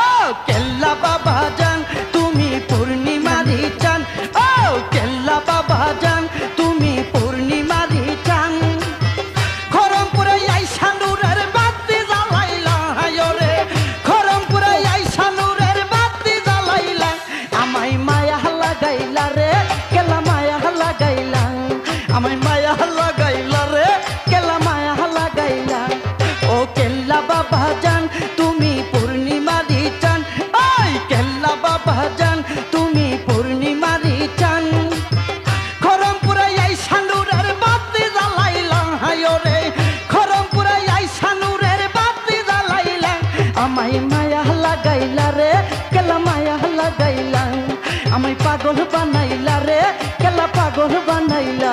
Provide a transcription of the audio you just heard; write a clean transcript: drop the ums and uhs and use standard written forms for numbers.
ও কেল্লা বাবা জান তুমি পূর্ণিমারি চান, ও কেল্লা বাবা জান তুমি পূর্ণিমারি চান। খরমপুরে আইসা নূরের বাতি জ্বালাইলা রে, খরমপুরে আইসা নূরের বাতি জ্বালাইলা, আমায় মায়া লাগাইলা রে কেলা মায়া লাগাইলা, আমায় মায়া লাগাইলা রে কেলা মায়া লাগাইলা। ও কেল্লা বাবা জান তুমি পূর্ণিমারি চান, ওই কেল্লা বাবা জান তুমি পূর্ণিমারি চান। খরমপুরে আইসা নূরের বাতি জ্বালাইলা রে, খরমপুরে আইসা নূরের বাতি জ্বালাইলা, আমায় মায়া লাগাইলা রে কেলা মায়া লাগাইলা, আমায় পাগল বানাইলা রে কেলা পাগল বানাইলা।